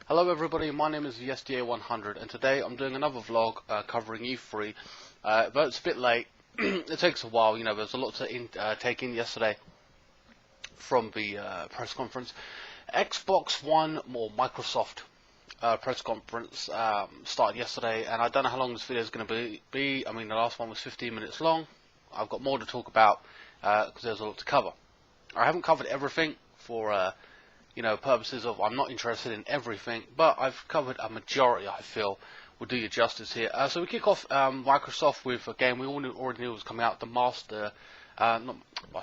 Hello everybody, my name is the SDA100 and today I'm doing another vlog covering E3, but it's a bit late. It takes a while, there's a lot to take in yesterday from the press conference. Xbox One or Microsoft press conference started yesterday, and I don't know how long this video is going to be. I mean, the last one was 15 minutes long. I've got more to talk about because there's a lot to cover. I haven't covered everything for purposes of I'm not interested in everything, but I've covered a majority. I feel will do you justice here. So we kick off Microsoft with a game we already knew was coming out, the Master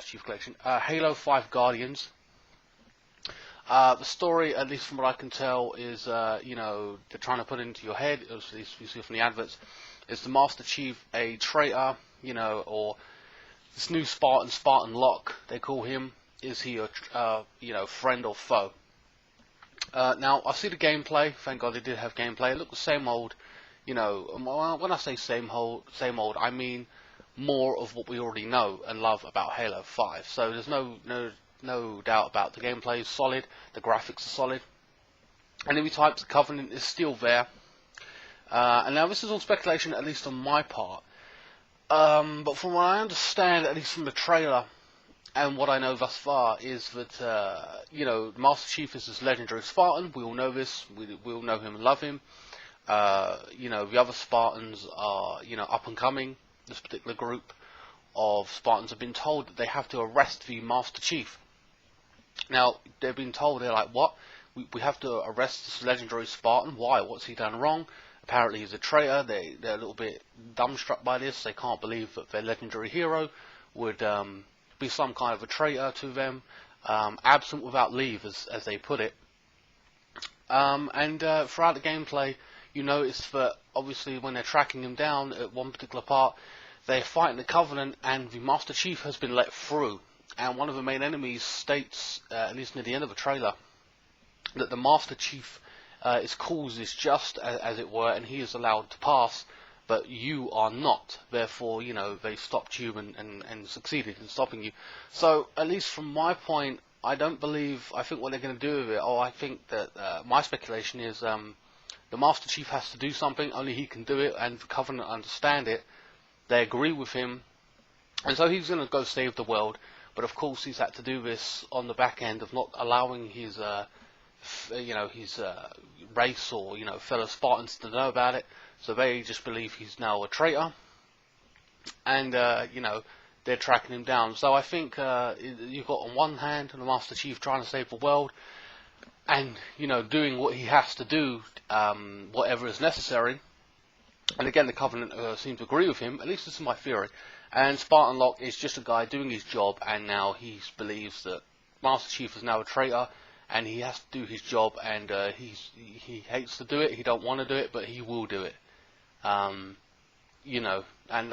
Chief Collection, Halo 5 Guardians. The story, at least from what I can tell, is they're trying to put into your head, at least you see from the adverts, is the Master Chief a traitor, or this new Spartan Locke, they call him. Is he a friend or foe? Now I see the gameplay. Thank God they did have gameplay. It looked the same old. When I say same old, I mean more of what we already know and love about Halo 5. So there's no doubt about the gameplay is solid, the graphics are solid, enemy types, the Covenant is still there. And now this is all speculation, at least on my part. But from what I understand, at least from the trailer, and what I know thus far is that, Master Chief is this legendary Spartan. We all know this. We all know him and love him. The other Spartans are, up and coming. This particular group of Spartans have been told that they have to arrest the Master Chief. Now, they've been told, they're like, what? We have to arrest this legendary Spartan? Why? What's he done wrong? Apparently he's a traitor. They're a little bit dumbstruck by this. They can't believe that their legendary hero would be some kind of a traitor to them, absent without leave, as they put it. Throughout the gameplay, you notice that obviously when they're tracking him down at one particular part, they're fighting the Covenant, and the Master Chief has been let through. And one of the main enemies states, at least near the end of the trailer, that the Master Chief is cause is just, as it were, and he is allowed to pass, but you are not. Therefore, they stopped you and succeeded in stopping you. So, at least from my point, I think what they're going to do with it, I think that my speculation is the Master Chief has to do something, only he can do it, and the Covenant understand it. They agree with him, and so he's going to go save the world. But of course, he's had to do this on the back end of not allowing his race or fellow Spartans to know about it. So they just believe he's now a traitor, and they're tracking him down. So I think you've got on one hand the Master Chief trying to save the world, and doing what he has to do, whatever is necessary. And again, the Covenant seem to agree with him. At least this is my theory. And Spartan Locke is just a guy doing his job, and now he believes that Master Chief is now a traitor, and he has to do his job, and he hates to do it. He don't want to do it, but he will do it. And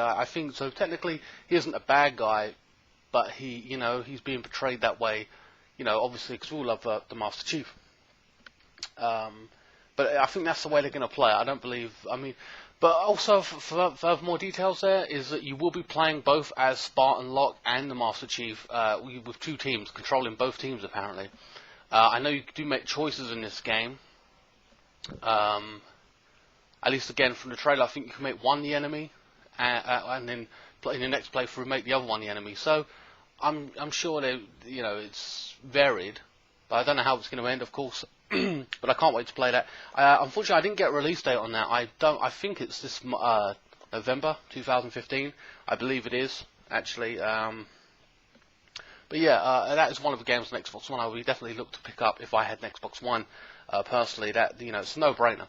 I think so. Technically, he isn't a bad guy, but he's being portrayed that way. Obviously, because we all love the Master Chief. But I think that's the way they're going to play it. I don't believe. But also for more details, there is that you will be playing both as Spartan Locke and the Master Chief, with two teams, controlling both teams apparently. I know you do make choices in this game. At least again from the trailer, I think you can make one the enemy, and then in the next playthrough make the other one the enemy. So I'm sure it's varied, but I don't know how it's going to end, of course. But I can't wait to play that. Unfortunately, I didn't get a release date on that. I think it's this November 2015. I believe it is actually. But yeah, that is one of the games on Xbox One I would definitely look to pick up if I had an Xbox One. Personally, that it's a no-brainer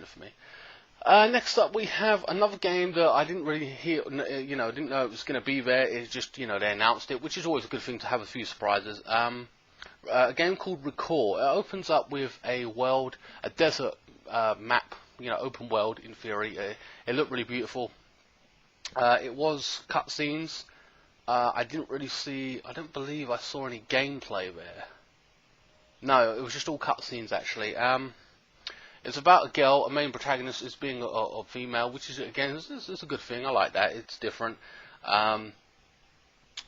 for me. Next up, we have another game that I didn't really hear, didn't know it was going to be there. It's just, they announced it, which is always a good thing to have a few surprises. A game called Recore. It opens up with a desert map, open world in theory. It looked really beautiful. It was cutscenes. I don't believe I saw any gameplay there. No, it was just all cutscenes actually. It's about a girl, a main protagonist is being a female, which is, again, it's a good thing. I like that. It's different.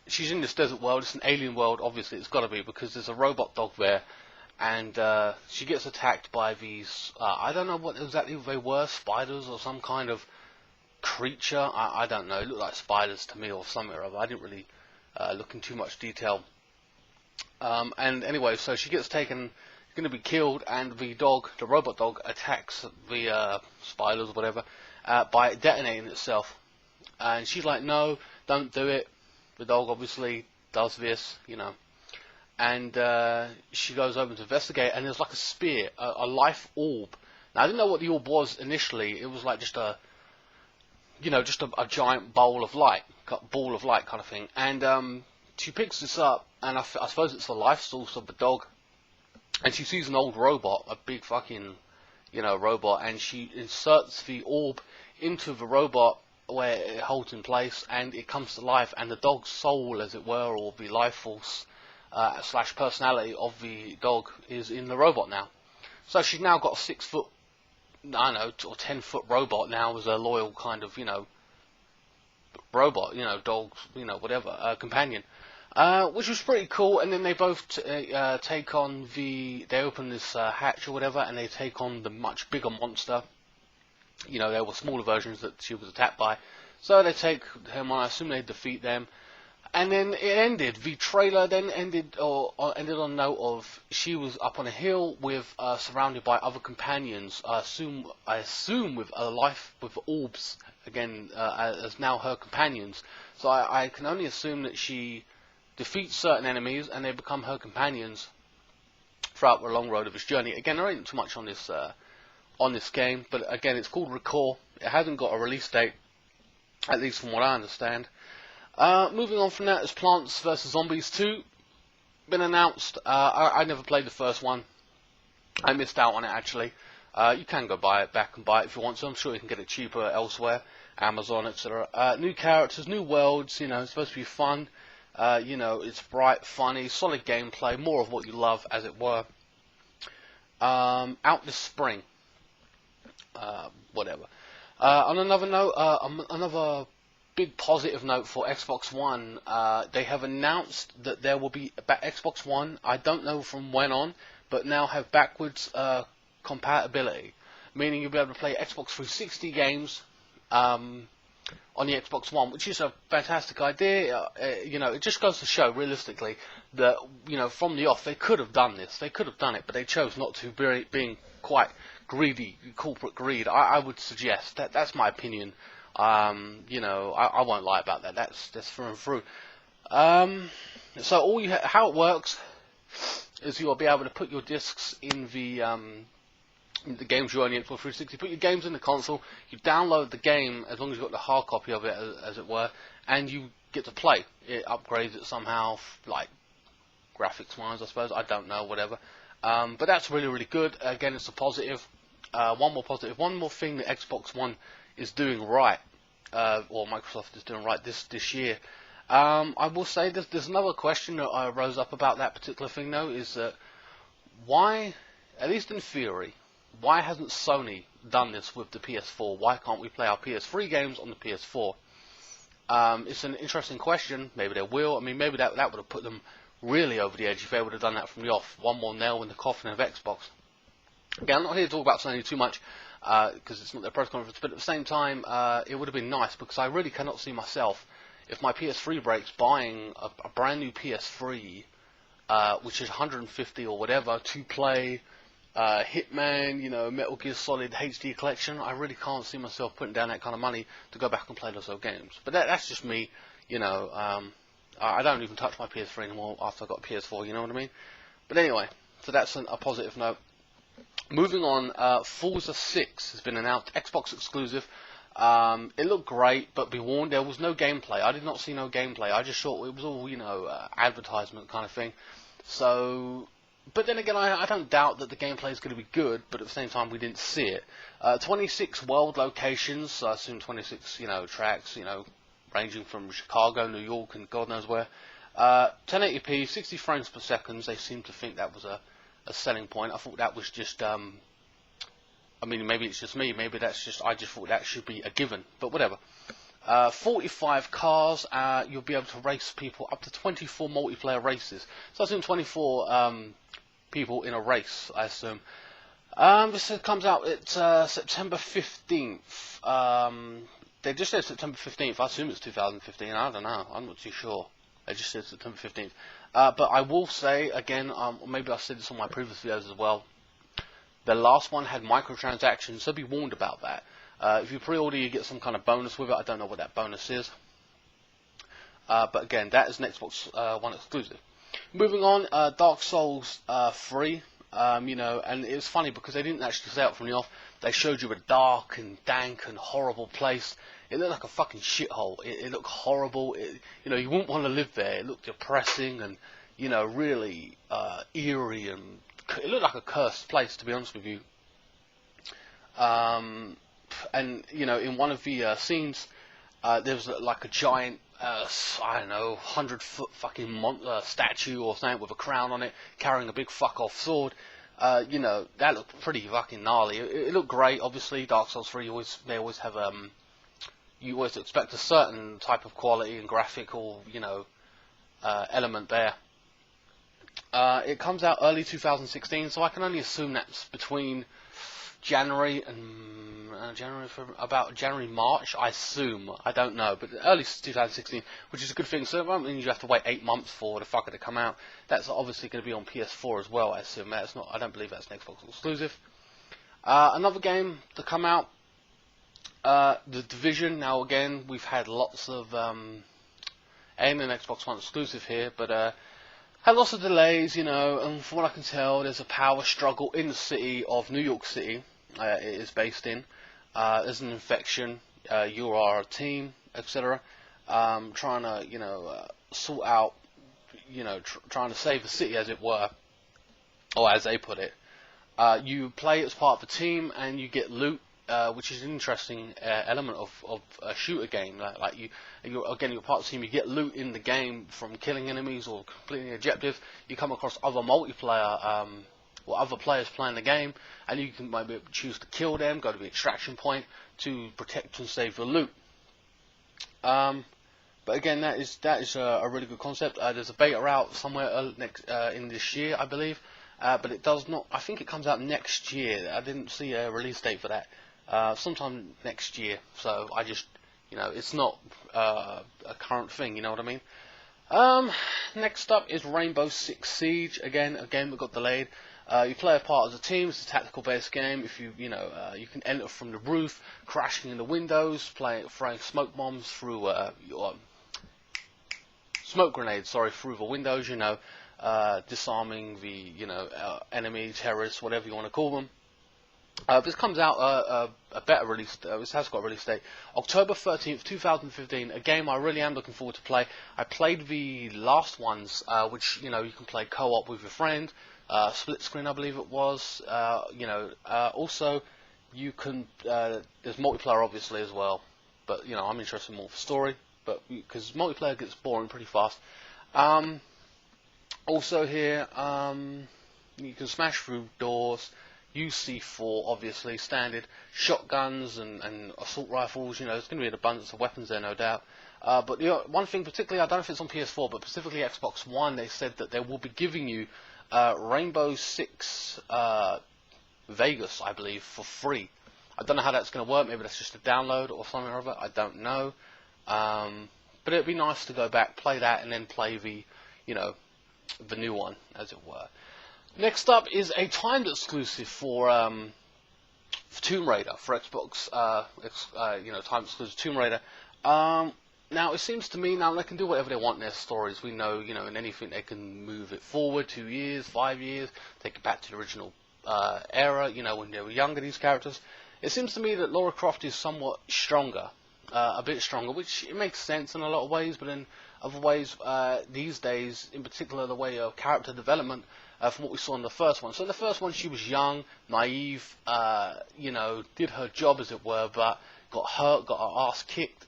She's in this desert world. It's an alien world, obviously. It's got to be, because there's a robot dog there, and she gets attacked by these, I don't know what exactly they were, spiders or some kind of creature. I don't know, it looked like spiders to me or something or other. I didn't really look in too much detail. And anyway, so she gets taken, going to be killed, and the robot dog, attacks the spiders or whatever by detonating itself. And she's like, no, don't do it. The dog obviously does this, you know. And she goes over to investigate, and there's like a spear, a life orb. Now I didn't know what the orb was initially. It was like just a giant ball of light kind of thing. And she picks this up, and I suppose it's the life source of the dog. And she sees an old robot, a big fucking, robot, and she inserts the orb into the robot where it holds in place, and it comes to life, and the dog's soul, as it were, or the life force / personality of the dog is in the robot now. So she's now got a 6 foot, I don't know, or 10 foot robot now as a loyal kind of, robot, dog, whatever, companion. Which was pretty cool. And then they both take on they open this hatch or whatever, and they take on the much bigger monster. There were smaller versions that she was attacked by. So they take him on, I assume they defeat them. And then it ended. The trailer then ended on a note of she was up on a hill with surrounded by other companions. I assume with orbs again as now her companions. So I can only assume that she defeats certain enemies and they become her companions throughout the long road of this journey. Again, there ain't too much on this game, but again, it's called Recore. It hasn't got a release date, at least from what I understand. Moving on from that is Plants vs Zombies 2. Been announced. I never played the first one. I missed out on it actually. You can go back and buy it if you want to. I'm sure you can get it cheaper elsewhere, Amazon, etc. New characters, new worlds. It's supposed to be fun. It's bright, funny, solid gameplay, more of what you love, as it were. Out this spring. Whatever. On another note, another big positive note for Xbox One, they have announced that there will be Xbox One, I don't know from when on, but now have backwards compatibility, meaning you'll be able to play Xbox 360 games on the Xbox One, which is a fantastic idea. It just goes to show, realistically, that from the off they could have done this, they could have done it, but they chose not to, being quite greedy, corporate greed. I would suggest that's my opinion. I won't lie about that. That's through and through. So how it works is you'll be able to put your discs in the games you own in Xbox 360. Put your games in the console. You download the game as long as you've got the hard copy of it, as it were, and you get to play. It upgrades it somehow, like graphics-wise, I suppose. I don't know, whatever. But that's really, really good. Again, it's a positive. One more thing that Xbox One is doing right, or Microsoft is doing right this year. I will say there's another question that rose up about that particular thing, though, is that why, at least in theory, why hasn't Sony done this with the PS4? Why can't we play our PS3 games on the PS4? It's an interesting question. Maybe they will. I mean, maybe that would have put them really over the edge if they would have done that from the off. One more nail in the coffin of Xbox. Again, I'm not here to talk about Sony too much because it's not their press conference, but at the same time, it would have been nice because I really cannot see myself, if my PS3 breaks, buying a brand new PS3, which is 150 or whatever, to play Hitman, Metal Gear Solid HD collection. I really can't see myself putting down that kind of money to go back and play those old games. But that's just me, I don't even touch my PS3 anymore after I got a PS4, you know what I mean? But anyway, so that's a positive note. Moving on, Forza 6 has been announced, Xbox exclusive. It looked great, but be warned, there was no gameplay. I did not see no gameplay. I just thought it was all, advertisement kind of thing. So, but then again, I don't doubt that the gameplay is going to be good, but at the same time, we didn't see it. 26 world locations, so I assume 26, tracks, ranging from Chicago, New York, and God knows where. 1080p, 60 frames per second. They seem to think that was a selling point. I thought that was just, maybe it's just me. Maybe I just thought that should be a given. But whatever. 45 cars. You'll be able to race people up to 24 multiplayer races. So I assume 24 people in a race, I assume. This comes out, it's September 15th. They just said September 15th. I assume it's 2015. I don't know. I'm not too sure. They just said September 15th. But I will say, again, maybe I said this on my previous videos as well, the last one had microtransactions, so be warned about that. If you pre-order, you get some kind of bonus with it. I don't know what that bonus is. But again, that is an Xbox One exclusive. Moving on, Dark Souls 3. You know, and it was funny because they didn't actually say it from the off. They showed you a dark and dank and horrible place. It looked like a fucking shithole. It looked horrible. You know, you wouldn't want to live there. It looked depressing and, you know, really eerie, and it looked like a cursed place, to be honest with you. And you know, in one of the scenes, there was like a giant, I don't know, 100-foot fucking statue or something with a crown on it, carrying a big fuck off sword. You know, that looked pretty fucking gnarly. It looked great. Obviously, Dark Souls 3, they always have you always expect a certain type of quality and graphical, you know, element there. It comes out early 2016, so I can only assume that's between January and January, March, I assume. I don't know, but early 2016, which is a good thing. So it won't mean you have to wait 8 months for the fucker to come out. That's obviously going to be on PS4 as well, I assume. That's not. I don't believe that's an Xbox exclusive. Another game to come out, The Division. Now again, we've had lots of and an Xbox One exclusive here, but had lots of delays, you know, and from what I can tell, there's a power struggle in the city of New York City. It is based in. There's an infection. You are a team, etc. Trying to, you know, sort out, you know, trying to save the city, as it were, or as they put it. You play as part of the team, and you get loot, which is an interesting element of a shooter game. Like you're part of the team. You get loot in the game from killing enemies or completing the objective. You come across other multiplayer or other players playing the game, and you can maybe choose to kill them, go to the extraction point to protect and save the loot. But again, that is a really good concept. There's a beta out somewhere in this year, I believe, but it does not. I think it comes out next year. I didn't see a release date for that. Sometime next year. So I just, you know, it's not a current thing. You know what I mean? Next up is Rainbow Six Siege. Again, a game that got delayed. You play a part of the team. It's a tactical-based game. If you you can enter from the roof, crashing in the windows, throwing smoke bombs through smoke grenades. Sorry, through the windows. You know, disarming the enemy, terrorists, whatever you want to call them. This comes out a better release. This has got a release date, October 13th, 2015. A game I really am looking forward to play. I played the last ones, which you can play co-op with your friend. Split screen, I believe it was. Also, you can. There's multiplayer obviously as well, but I'm interested more for story. But because multiplayer gets boring pretty fast. Also here, you can smash through doors. Use C4, obviously, standard shotguns and assault rifles. There's going to be an abundance of weapons there, no doubt. But one thing particularly, I don't know if it's on PS4, but specifically Xbox One, they said that they will be giving you Rainbow Six Vegas, I believe, for free. I don't know how that's going to work. Maybe that's just a download or something or other. I don't know. But it'd be nice to go back, play that, and then play the new one, as it were. Next up is a timed exclusive for Tomb Raider for Xbox. Timed exclusive Tomb Raider. Now it seems to me now they can do whatever they want in their stories. We know, in anything they can move it forward 2 years, 5 years, take it back to the original era. When they were younger, these characters. It seems to me that Lara Croft is somewhat stronger, a bit stronger, which it makes sense in a lot of ways. But in other ways, these days, in particular, the way of character development. From what we saw in the first one. So in the first one, she was young, naive, did her job, as it were, but got hurt, got her ass kicked,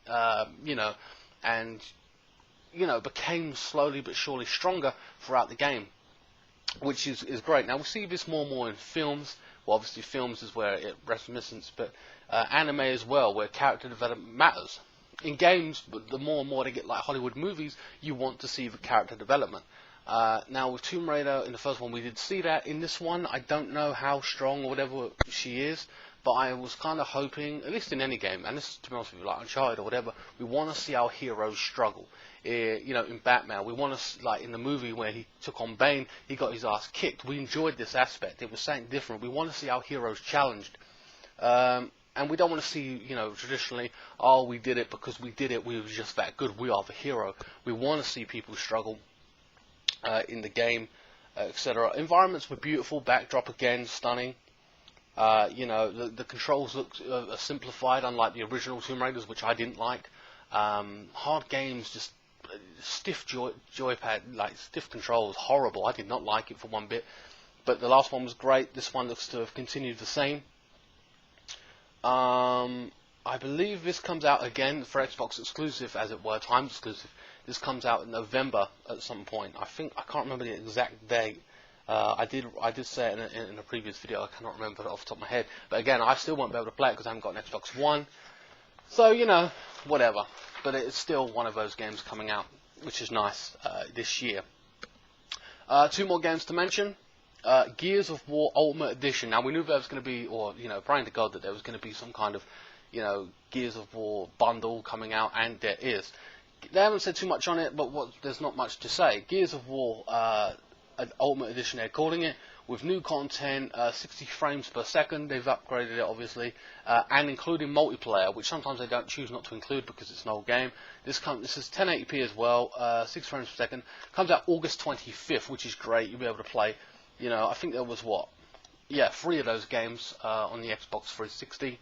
and, became slowly but surely stronger throughout the game, which is great. Now, we see this more and more in films. Well, obviously, films is where it reminiscence, but anime as well, where character development matters. In games, but the more and more they get like Hollywood movies, you want to see the character development. Now with Tomb Raider in the first one we did see that. In this one I don't know how strong or whatever she is, but I was kind of hoping, at least in any game, and this to be honest with you, like Uncharted or whatever, we want to see our heroes struggle. You know, in Batman, we want to, like in the movie where he took on Bane, he got his ass kicked. We enjoyed this aspect. It was something different. We want to see our heroes challenged. And we don't want to see, you know, traditionally, oh, we did it because we did it, we were just that good, we are the hero. We want to see people struggle in the game, etc. Environments were beautiful, backdrop again, stunning. You know, the controls look simplified, unlike the original Tomb Raiders, which I didn't like. Hard games, just stiff joypad, like stiff controls, horrible. I did not like it for one bit. But the last one was great. This one looks to have continued the same. I believe this comes out again for Xbox exclusive, as it were, time exclusive. This comes out in November at some point. I can't remember the exact date. I did say it in a previous video. I cannot remember it off the top of my head. But again, I still won't be able to play it because I haven't got an Xbox One. So, you know, whatever. But it's still one of those games coming out, which is nice this year. Two more games to mention. Gears of War Ultimate Edition. Now, we knew there was going to be, or, you know, praying to God that there was going to be some kind of, you know, Gears of War bundle coming out, and there is. They haven't said too much on it, but there's not much to say. Gears of War Ultimate Edition, they're calling it, with new content, 60 frames per second, they've upgraded it obviously, and including multiplayer, which sometimes they don't choose not to include because it's an old game. This is 1080p as well, 6 frames per second, comes out August 25th, which is great. You'll be able to play, you know, I think there was 3 of those games on the Xbox 360.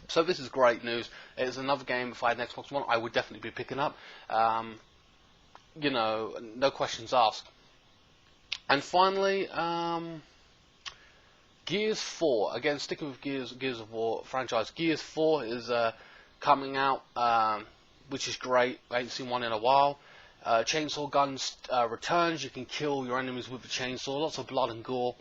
So this is great news. It's another game, if I had an Xbox One, I would definitely be picking up. You know, no questions asked. And finally, Gears 4. Again, sticking with Gears of War franchise. Gears 4 is coming out, which is great. I ain't seen one in a while. Chainsaw guns returns. You can kill your enemies with the chainsaw. Lots of blood and gore.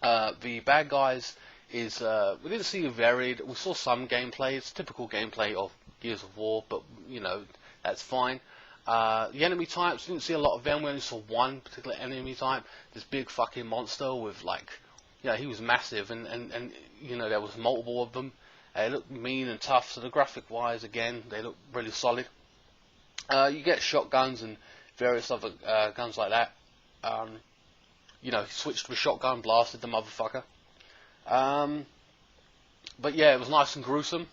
The bad guys is, we didn't see varied. We saw some gameplay. It's typical gameplay of Gears of War, but, you know, that's fine. The enemy types, we didn't see a lot of them. We only saw one particular enemy type, this big fucking monster with, like, you know, he was massive, and you know, there was multiple of them. They looked mean and tough, so the graphic wise, again, they look really solid. You get shotguns and various other guns like that. You know, he switched to a shotgun, blasted the motherfucker. But yeah, it was nice and gruesome.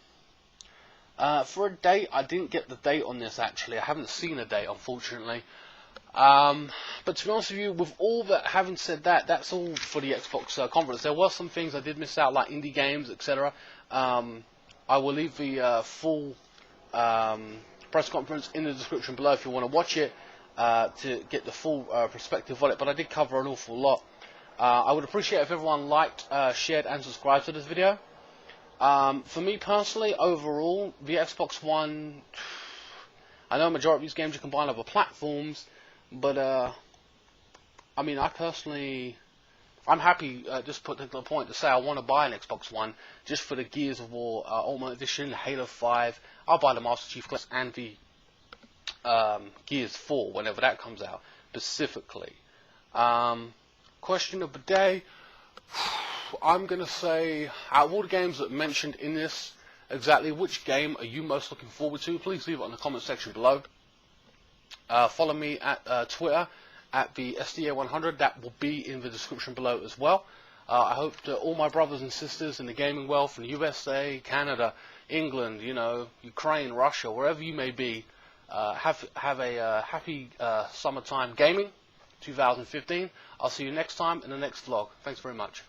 For a date, I didn't get the date on this actually. I haven't seen a date, unfortunately. But to be honest with you, with all that, having said that, that's all for the Xbox conference. There were some things I did miss out, like indie games, etc. I will leave the full press conference in the description below if you want to watch it to get the full perspective on it. But I did cover an awful lot. I would appreciate if everyone liked, shared, and subscribed to this video. For me personally, overall, the Xbox One, I know a majority of these games you can buy on other platforms, but I mean, I'm happy at this particular point to say I want to buy an Xbox One just for the Gears of War Ultimate Edition, Halo 5. I'll buy the Master Chief Collection and the Gears 4 whenever that comes out, specifically. Question of the day. I'm going to say, out of all the games that are mentioned in this, exactly which game are you most looking forward to? Please leave it in the comment section below. Follow me at Twitter, at the SDA100. That will be in the description below as well. I hope that all my brothers and sisters in the gaming world from USA, Canada, England, you know, Ukraine, Russia, wherever you may be, have a happy summertime gaming 2015. I'll see you next time in the next vlog. Thanks very much.